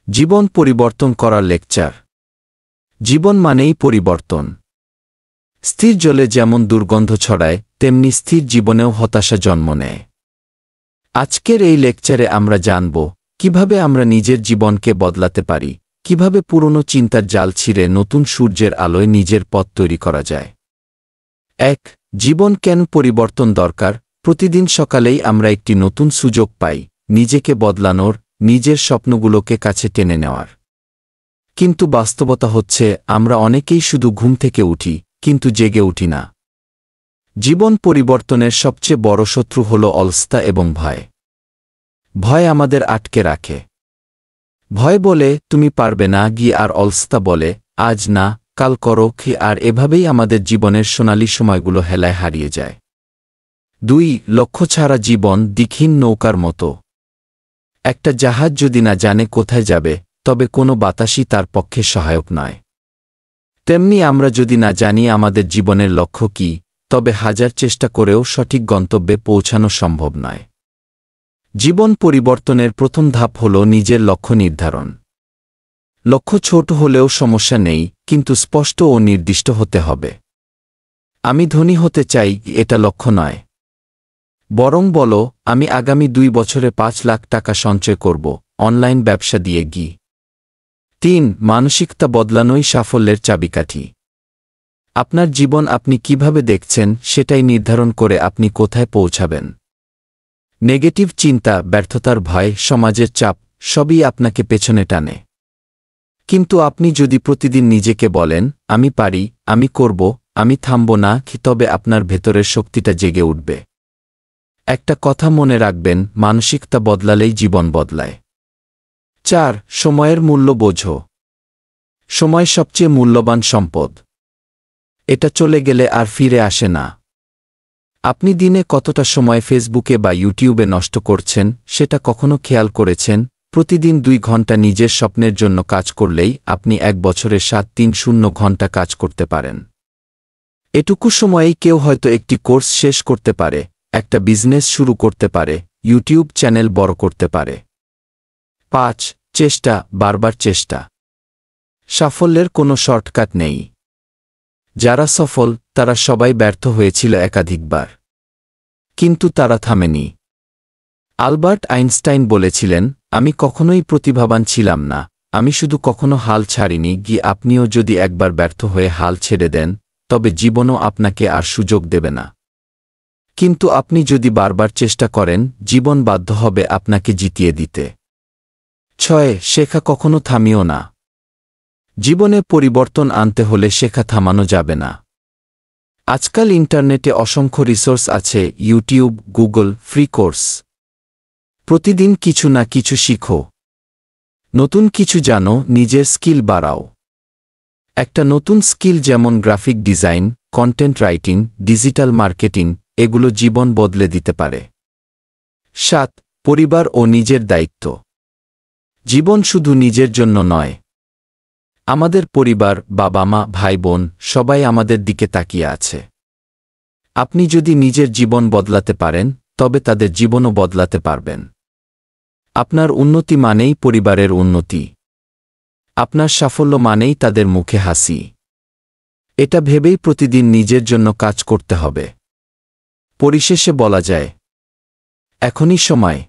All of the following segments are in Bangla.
জীবন পরিবর্তন করার লেকচার। জীবন মানেই পরিবর্তন। স্থির জলে যেমন দুর্গন্ধ ছড়ায়, তেমনি স্থির জীবনেও হতাশা জন্ম নেয়। আজকের এই লেকচারে আমরা জানব কিভাবে আমরা নিজের জীবনকে বদলাতে পারি, কিভাবে পুরনো চিন্তার জাল ছিঁড়ে নতুন সূর্যের আলোয় নিজের পথ তৈরি করা যায়। ১. জীবন কেন পরিবর্তন দরকার? প্রতিদিন সকালেই আমরা একটি নতুন সুযোগ পাই নিজেকে বদলানোর, নিজের স্বপ্নগুলোকে কাছে টেনে নেওয়ার। কিন্তু বাস্তবতা হচ্ছে আমরা অনেকেই শুধু ঘুম থেকে উঠি, কিন্তু জেগে উঠি না। জীবন পরিবর্তনের সবচেয়ে বড় শত্রু হল অলসতা এবং ভয়। ভয় আমাদের আটকে রাখে। ভয় বলে তুমি পারবে না গিয়ে, আর অলসতা বলে আজ না কাল করো কি, আর এভাবেই আমাদের জীবনের সোনালি সময়গুলো হেলায় হারিয়ে যায়। ২. লক্ষ্য ছাড়া জীবন দিকহীন নৌকার মতো। একটা জাহাজ যদি না জানে কোথায় যাবে, তবে কোনো বাতাসই তার পক্ষে সহায়ক নয়। তেমনি আমরা যদি না জানি আমাদের জীবনের লক্ষ্য কী, তবে হাজার চেষ্টা করেও সঠিক গন্তব্যে পৌঁছানো সম্ভব নয়। জীবন পরিবর্তনের প্রথম ধাপ হল নিজের লক্ষ্য নির্ধারণ। লক্ষ্য ছোট হলেও সমস্যা নেই, কিন্তু স্পষ্ট ও নির্দিষ্ট হতে হবে। আমি ধনী হতে চাই, এটা লক্ষ্য নয়। বরং বলো, আমি আগামী ২ বছরে ৫ লাখ টাকা সঞ্চয় করব, অনলাইন ব্যবসা দিয়ে গি। ৩. মানসিকতা বদলানোই সাফল্যের চাবিকাঠি। আপনার জীবন আপনি কিভাবে দেখছেন সেটাই নির্ধারণ করে আপনি কোথায় পৌঁছাবেন। নেগেটিভ চিন্তা, ব্যর্থতার ভয়, সমাজের চাপ সবই আপনাকে পেছনে টানে। কিন্তু আপনি যদি প্রতিদিন নিজেকে বলেন আমি পারি, আমি করব, আমি থামব না, তবে আপনার ভেতরের শক্তিটা জেগে উঠবে। একটা কথা মনে রাখবেন, মানসিকতা বদলালেই জীবন বদলায়। ৪. সময়ের মূল্য বোঝো। সময় সবচেয়ে মূল্যবান সম্পদ। এটা চলে গেলে আর ফিরে আসে না। আপনি দিনে কতটা সময় ফেসবুকে বা ইউটিউবে নষ্ট করছেন সেটা কখনো খেয়াল করেছেন? প্রতিদিন ২ ঘন্টা নিজের স্বপ্নের জন্য কাজ করলেই আপনি ১ বছরে ৭৩০ ঘন্টা কাজ করতে পারেন। এটুকু সময়েই কেউ হয়তো একটি কোর্স শেষ করতে পারে, একটা বিজনেস শুরু করতে পারে, ইউটিউব চ্যানেল বড় করতে পারে। ৫. চেষ্টা, বারবার চেষ্টা। সাফল্যের কোনো শর্টকাট নেই। যারা সফল তারা সবাই ব্যর্থ হয়েছিল একাধিকবার, কিন্তু তারা থামেনি। আলবার্ট আইনস্টাইন বলেছিলেন, আমি কখনোই প্রতিভাবান ছিলাম না, আমি শুধু কখনো হাল ছাড়িনি গি। আপনিও যদি একবার ব্যর্থ হয়ে হাল ছেড়ে দেন, তবে জীবনও আপনাকে আর সুযোগ দেবে না। কিন্তু আপনি যদি বারবার চেষ্টা করেন, জীবন বাধ্য হবে আপনাকে জিতিয়ে দিতে। ৬. শেখা কখনো থামিও না। জীবনে পরিবর্তন আনতে হলে শেখা থামানো যাবে না। আজকাল ইন্টারনেটে অসংখ্য রিসোর্স আছে, ইউটিউব, গুগল, ফ্রি কোর্স। প্রতিদিন কিছু না কিছু শিখো। নতুন কিছু জানো, নিজের স্কিল বাড়াও। একটা নতুন স্কিল যেমন graphic design, content writing, digital marketing, এগুলো জীবন বদলে দিতে পারে। ৭. পরিবার ও নিজের দায়িত্ব। জীবন শুধু নিজের জন্য নয়। আমাদের পরিবার, বাবা মা, ভাই বোন সবাই আমাদের দিকে তাকিয়ে আছে। আপনি যদি নিজের জীবন বদলাতে পারেন, তবে তাদের জীবনও বদলাতে পারবেন। আপনার উন্নতি মানেই পরিবারের উন্নতি। আপনার সাফল্য মানেই তাদের মুখে হাসি। এটা ভেবেই প্রতিদিন নিজের জন্য কাজ করতে হবে। পরিশেষে বলা যায়, এখনই সময়।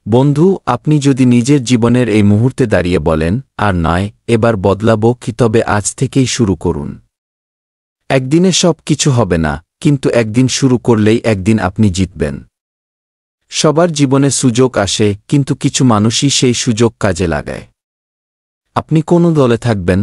বন্ধু, আপনি যদি নিজের জীবনের এই মুহূর্তে দাঁড়িয়ে বলেন আর নয়, এবার বদলাবো কি, তবে আজ থেকেই শুরু করুন। একদিনে সব কিছু হবে না, কিন্তু একদিন শুরু করলেই একদিন আপনি জিতবেন। সবার জীবনে সুযোগ আসে, কিন্তু কিছু মানুষই সেই সুযোগ কাজে লাগায়। আপনি কোন দলে থাকবেন?